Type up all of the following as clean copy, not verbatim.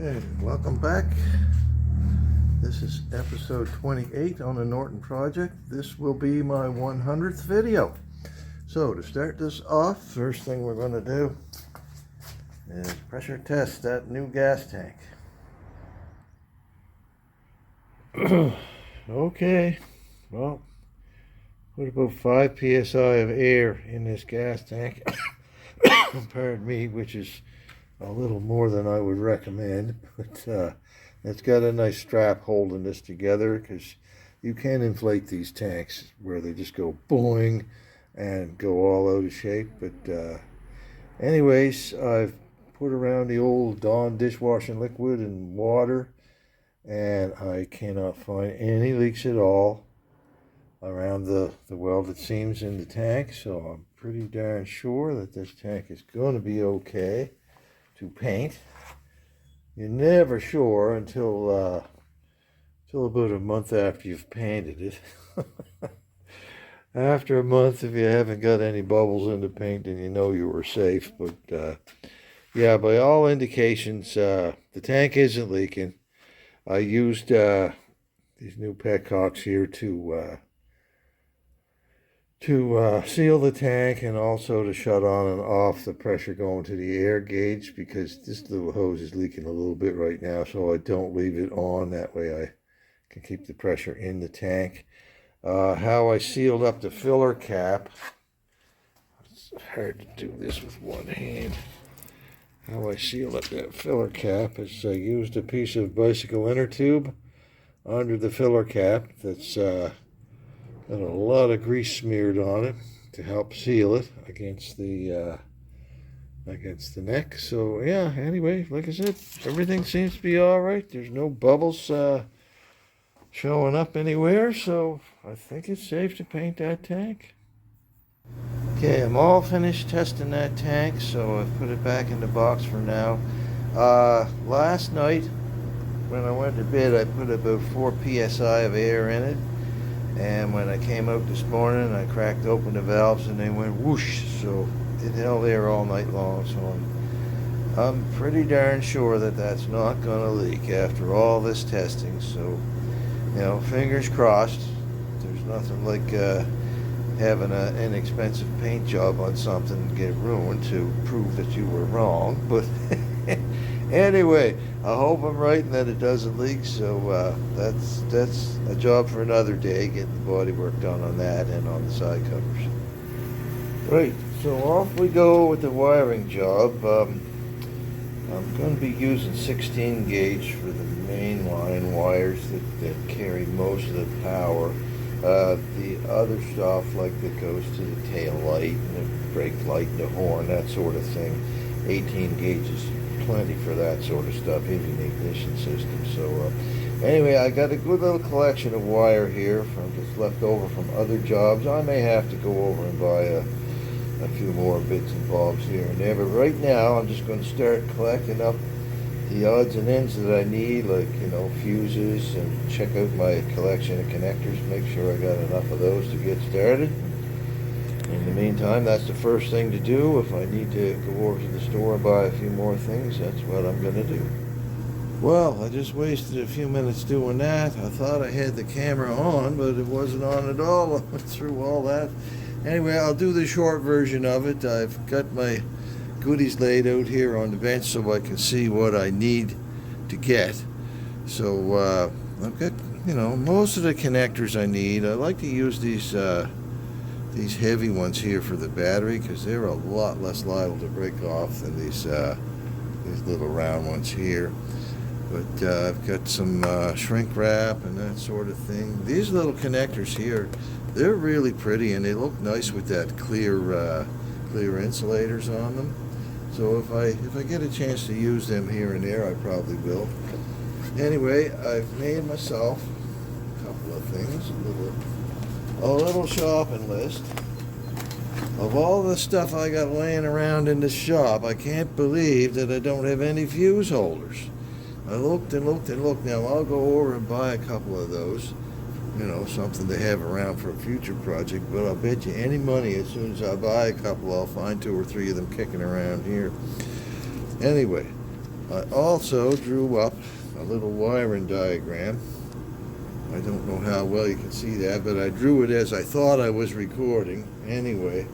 Okay, welcome back. This is episode 28 on the Norton project. This will be my 100th video. So to start this off, first thing we're going to do is pressure test that new gas tank. Okay, well, put about 5 psi of air in this gas tank. Pardon me, which is a little more than I would recommend, but it's got a nice strap holding this together, because you can inflate these tanks where they just go boing and go all out of shape. But anyways, I've put around the old Dawn dishwashing liquid and water, and I cannot find any leaks at all around the welded seams in the tank, so I'm pretty darn sure that this tank is going to be okay to paint. You're never sure until about a month after you've painted it. After a month, if you haven't got any bubbles in the paint, then you know you were safe. But yeah, by all indications, the tank isn't leaking. I used these new petcocks here to seal the tank, and also to shut on and off the pressure going to the air gauge, because this little hose is leaking a little bit right now, so I don't leave it on. That way I can keep the pressure in the tank. How I sealed up the filler cap, it's hard to do this with one hand. How I sealed up that filler cap is I used a piece of bicycle inner tube under the filler cap that's got a lot of grease smeared on it to help seal it against the neck. So yeah, anyway, like I said, everything seems to be all right. There's no bubbles showing up anywhere, so I think it's safe to paint that tank. Okay, I'm all finished testing that tank, so I've put it back in the box for now. Last night when I went to bed, I put about 4 psi of air in it. And when I came out this morning, I cracked open the valves and they went whoosh. So it held there all night long. So I'm pretty darn sure that that's not going to leak after all this testing. So, you know, fingers crossed. There's nothing like having an inexpensive paint job on something get ruined to prove that you were wrong. But anyway, I hope I'm right and that it doesn't leak. So that's a job for another day, getting the body work done on that and on the side covers. Right, so off we go with the wiring job. I'm going to be using 16 gauge for the main line wires that carry most of the power. The other stuff, like that goes to the tail light and the brake light and the horn, that sort of thing, 18 gauge is plenty for that sort of stuff, even the ignition system. So anyway, I got a good little collection of wire here from just left over from other jobs. I may have to go over and buy a few more bits and bobs here and there, but right now I'm just going to start collecting up the odds and ends that I need, like, you know, fuses, and check out my collection of connectors, make sure I got enough of those to get started. In the meantime, that's the first thing to do. If I need to go over to the store and buy a few more things, that's what I'm going to do. Well, I just wasted a few minutes doing that. I thought I had the camera on, but it wasn't on at all. I went through all that. Anyway, I'll do the short version of it. I've got my goodies laid out here on the bench so I can see what I need to get. So I've got, you know, most of the connectors I need. I like to use these heavy ones here for the battery, because they're a lot less liable to break off than these little round ones here. But I've got some shrink wrap and that sort of thing. These little connectors here, they're really pretty, and they look nice with that clear insulators on them. So if I get a chance to use them here and there, I probably will. Anyway, I've made myself a couple of things, a little shopping list of all the stuff I got laying around in the shop. I can't believe that I don't have any fuse holders. I looked and looked and looked. Now I'll go over and buy a couple of those, you know, something to have around for a future project, but I'll bet you any money as soon as I buy a couple, I'll find 2 or 3 of them kicking around here. Anyway, I also drew up a little wiring diagram. I don't know how well you can see that, but I drew it as I thought I was recording. Anyway,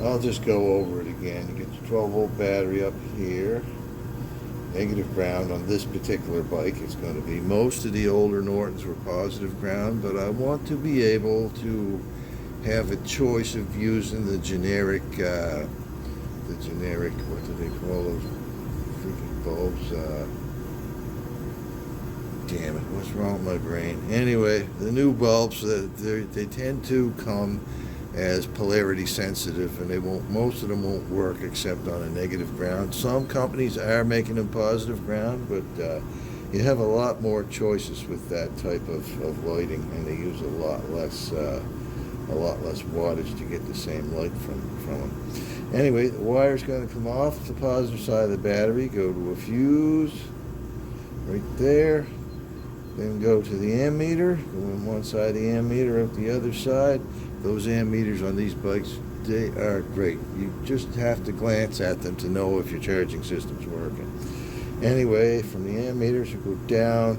I'll just go over it again. You get your 12-volt battery up here. Negative ground on this particular bike is going to be. Most of the older Nortons were positive ground, but I want to be able to have a choice of using the generic, what do they call those freaking bulbs? Damn it, what's wrong with my brain? Anyway, the new bulbs, they tend to come as polarity sensitive, and most of them won't work except on a negative ground. Some companies are making them positive ground, but you have a lot more choices with that type of lighting, and they use a lot less wattage to get the same light from them. Anyway, the wire's going to come off the positive side of the battery, go to a fuse right there, then go to the ammeter, go in one side of the ammeter, up the other side. Those ammeters on these bikes, they are great. You just have to glance at them to know if your charging system's working. Anyway, from the ammeters, you go down.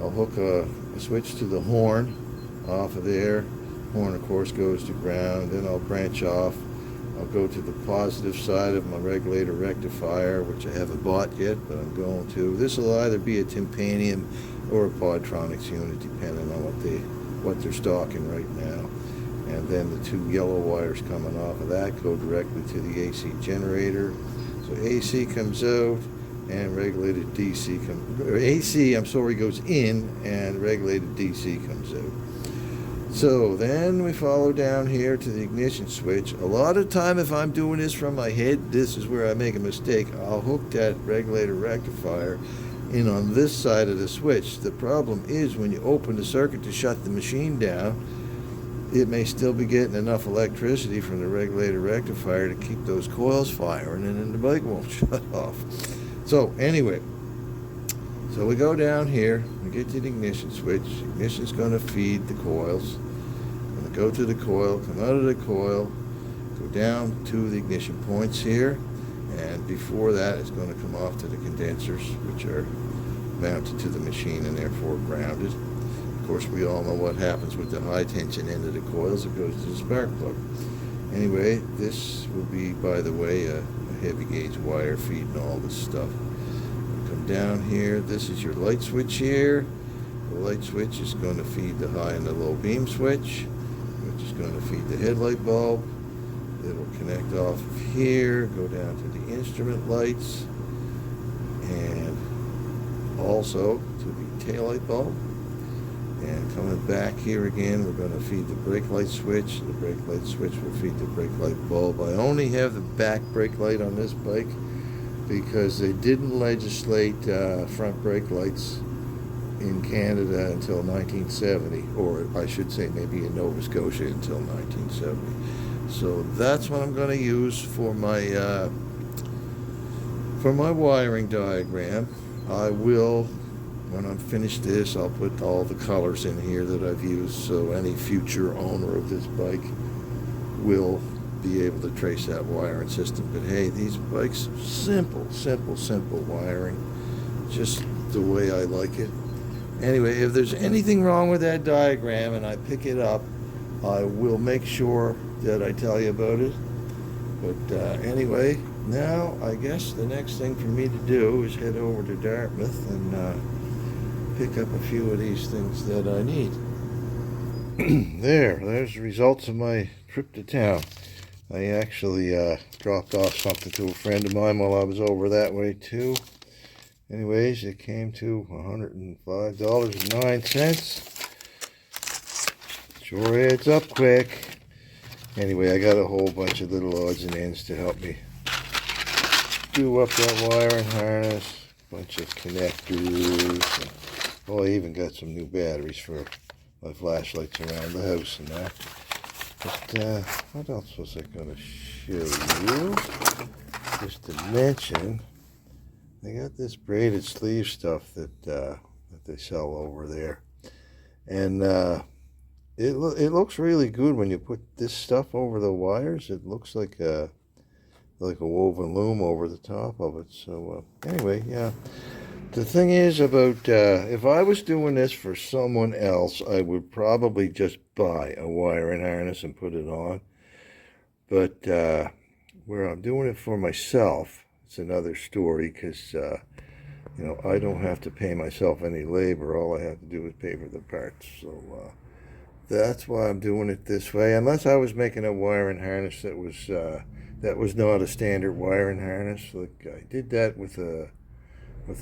I'll hook a switch to the horn off of there. Horn, of course, goes to ground. Then I'll branch off. I'll go to the positive side of my regulator rectifier, which I haven't bought yet, but I'm going to. This will either be a Timpanium or a Podtronics unit, depending on what they're stocking right now. And then the two yellow wires coming off of that go directly to the AC generator. So AC comes out and regulated DC goes in, and regulated DC comes out. So then we follow down here to the ignition switch. A lot of time, if I'm doing this from my head, this is where I make a mistake. I'll hook that regulator rectifier in on this side of the switch. The problem is when you open the circuit to shut the machine down, it may still be getting enough electricity from the regulator rectifier to keep those coils firing, and then the bike won't shut off. So anyway, so we go down here, we get to the ignition switch. Ignition's going to feed the coils. I'm going to go to the coil, come out of the coil, go down to the ignition points here, and before that it's going to come off to the condensers, which are mounted to the machine and therefore grounded. Of course, we all know what happens with the high tension end of the coils. It goes to the spark plug. Anyway, this will be, by the way, a heavy gauge wire feeding all this stuff. Come down here. This is your light switch here. The light switch is going to feed the high and the low beam switch, which is going to feed the headlight bulb. It'll connect off of here, go down to the instrument lights, and also to the taillight bulb. And coming back here again, we're going to feed the brake light switch. The brake light switch will feed the brake light bulb. I only have the back brake light on this bike because they didn't legislate front brake lights in Canada until 1970, or I should say maybe in Nova Scotia until 1970. So that's what I'm going to use for my wiring diagram. I will, when I'm finished this, I'll put all the colors in here that I've used, so any future owner of this bike will be able to trace that wiring system. But hey, these bikes, simple wiring, just the way I like it. Anyway, if there's anything wrong with that diagram and I pick it up, I will make sure that I tell you about it. But anyway, now I guess the next thing for me to do is head over to Dartmouth and pick up a few of these things that I need. There's the results of my trip to town. I actually dropped off something to a friend of mine while I was over that way too. Anyways, it came to $105.09. Sure adds up quick. Anyway, I got a whole bunch of little odds and ends to help me do up that wiring harness. A bunch of connectors. Oh, I even got some new batteries for my flashlights around the house and that. But what else was I going to show you? Just to mention, they got this braided sleeve stuff that they sell over there, and it looks really good when you put this stuff over the wires. It looks like like a woven loom over the top of it. So anyway, yeah. The thing is about if I was doing this for someone else, I would probably just buy a wiring harness and put it on. But where I'm doing it for myself, it's another story because, I don't have to pay myself any labor. All I have to do is pay for the parts. So that's why I'm doing it this way. Unless I was making a wiring harness that was not a standard wiring harness. Like I did that with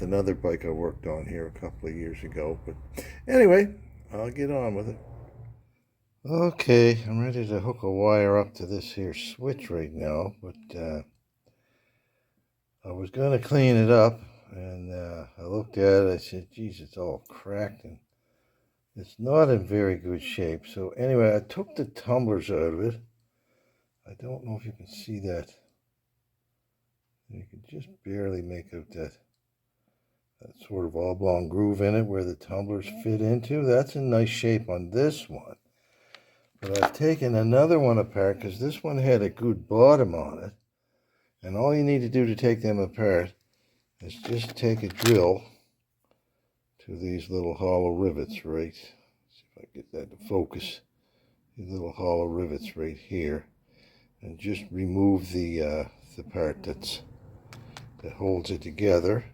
another bike I worked on here a couple of years ago. But anyway, I'll get on with it. Okay, I'm ready to hook a wire up to this here switch right now, but I was going to clean it up, and I looked at it, I said, geez, it's all cracked, and it's not in very good shape. So anyway, I took the tumblers out of it. I don't know if you can see that. You can just barely make out that sort of oblong groove in it where the tumblers fit into. That's in nice shape on this one. But I've taken another one apart because this one had a good bottom on it. And all you need to do to take them apart is just take a drill to these little hollow rivets right. See if I get that to focus. These little hollow rivets right here. And just remove the part that holds it together.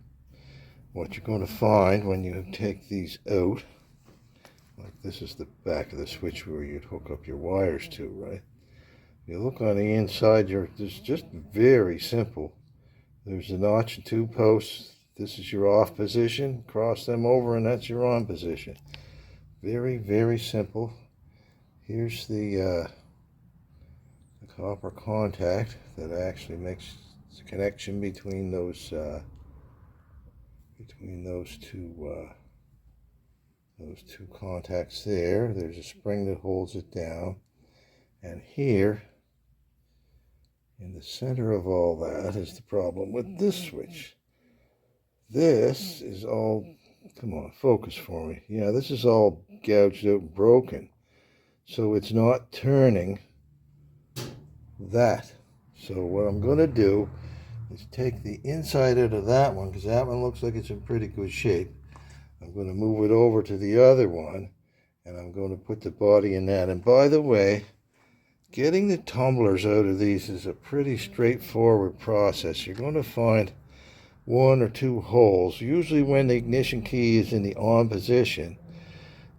What you're going to find when you take these out, like this is the back of the switch where you'd hook up your wires to, right? You look on the inside, it's just very simple. There's a notch and two posts. This is your off position. Cross them over and that's your on position. Very, very simple. Here's the copper contact that actually makes the connection between those two contacts there. There's a spring that holds it down. And here, in the center of all that, is the problem with this switch. This is all, come on, focus for me. Yeah, this is all gouged out and broken. So it's not turning that. So what I'm going to do is take the inside out of that one, because that one looks like it's in pretty good shape. I'm going to move it over to the other one, and I'm going to put the body in that. And by the way, getting the tumblers out of these is a pretty straightforward process. You're going to find one or two holes. Usually when the ignition key is in the on position,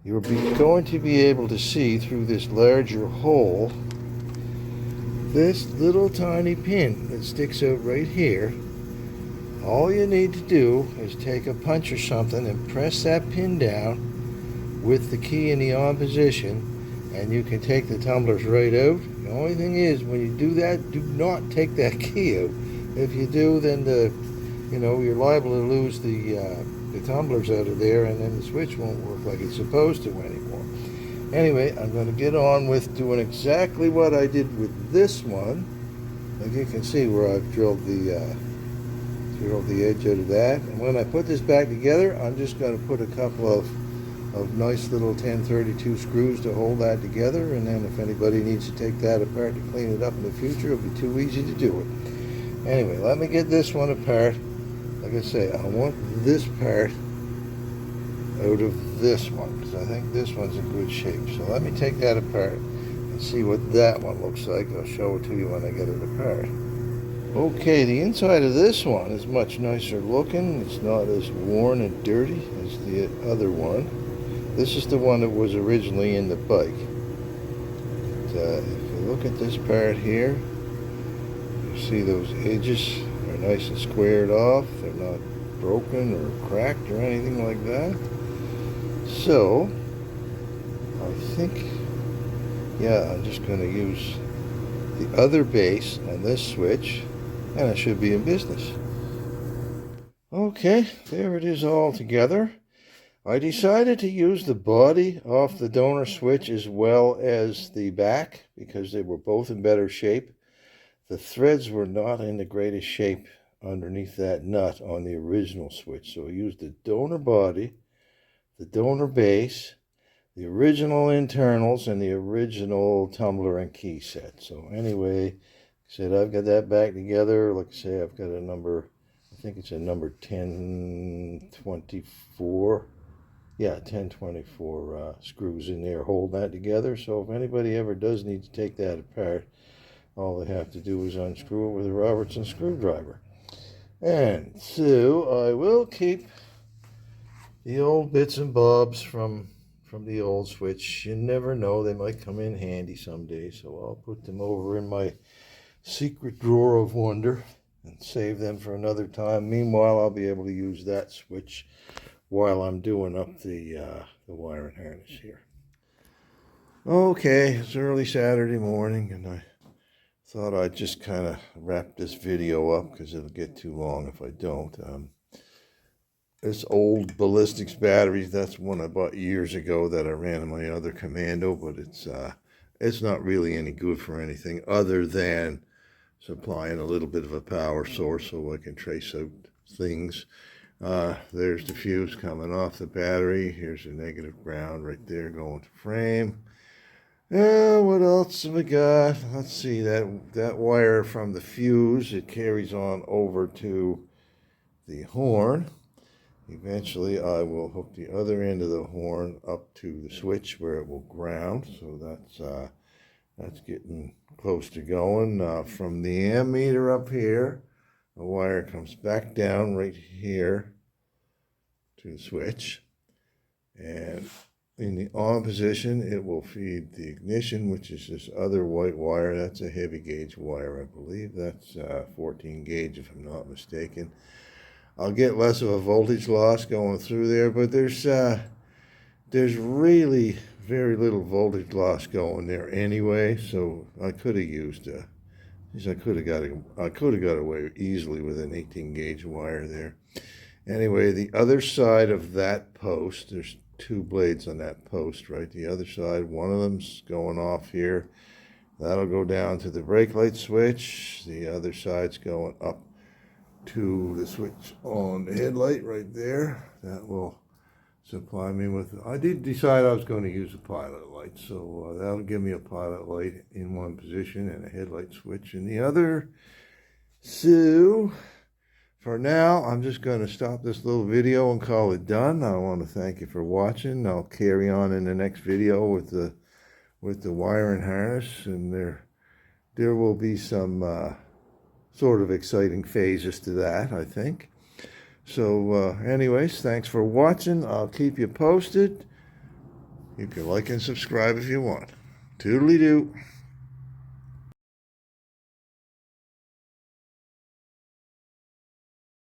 you're going to be able to see through this larger hole this little tiny pin that sticks out right here. All you need to do is take a punch or something and press that pin down with the key in the on position, and you can take the tumblers right out. The only thing is, when you do that, do not take that key out. If you do, then you're liable to lose the tumblers out of there, and then the switch won't work like it's supposed to anymore. Anyway, I'm going to get on with doing exactly what I did with this one. Like you can see where I've drilled the edge out of that. And when I put this back together, I'm just going to put a couple of nice little 1032 screws to hold that together. And then if anybody needs to take that apart to clean it up in the future, it'll be too easy to do it. Anyway, let me get this one apart. Like I say, I want this part out of this one, because I think this one's in good shape. So let me take that apart and see what that one looks like. I'll show it to you when I get it apart. Okay, the inside of this one is much nicer looking. It's not as worn and dirty as the other one. This is the one that was originally in the bike. But, if you look at this part here, you see those edges are nice and squared off. They're not broken or cracked or anything like that. So, I think, yeah, I'm just going to use the other base on this switch, and I should be in business. Okay, there it is all together. I decided to use the body off the donor switch as well as the back because they were both in better shape. The threads were not in the greatest shape underneath that nut on the original switch, so I used the donor body, the donor base, the original internals, and the original tumbler and key set. So anyway, Said I've got that back together. Like I say, I've got a number, I think it's a number 1024. Yeah, 1024 screws in there holding that together. So if anybody ever does need to take that apart, all they have to do is unscrew it with a Robertson screwdriver. And so I will keep the old bits and bobs from the old switch. You never know, they might come in handy someday. So I'll put them over in my secret drawer of wonder and save them for another time. Meanwhile, I'll be able to use that switch while I'm doing up the wire and harness here. Okay, it's early Saturday morning, and I thought I'd just kind of wrap this video up because it'll get too long if I don't. This old ballistics batteries, that's one I bought years ago that I ran in my other Commando, but it's not really any good for anything other than supplying a little bit of a power source so I can trace out things. There's the fuse coming off the battery. Here's a negative ground right there going to frame. What else have we got? Let's see, that wire from the fuse, it carries on over to the horn. Eventually I will hook the other end of the horn up to the switch where it will ground. So that's getting close to going. From the ammeter up here, the wire comes back down right here to the switch, and in the on position it will feed the ignition, which is this other white wire. That's a heavy gauge wire, I believe. That's 14 gauge if I'm not mistaken. I'll get less of a voltage loss going through there, but there's really very little voltage loss going there anyway. So I could have used I could have got away easily with an 18 gauge wire there. Anyway, the other side of that post, there's two blades on that post, right? The other side, one of them's going off here. That'll go down to the brake light switch. The other side's going up to the switch on the headlight right there. That will supply me with, I did decide I was going to use a pilot light, so that'll give me a pilot light in one position and a headlight switch in the other. So for now, I'm just going to stop this little video and call it done. I want to thank you for watching. I'll carry on in the next video with the wire and harness, and there will be some sort of exciting phases to that, I think. So anyways, thanks for watching. I'll keep you posted. You can like and subscribe if you want. Toodly-doo.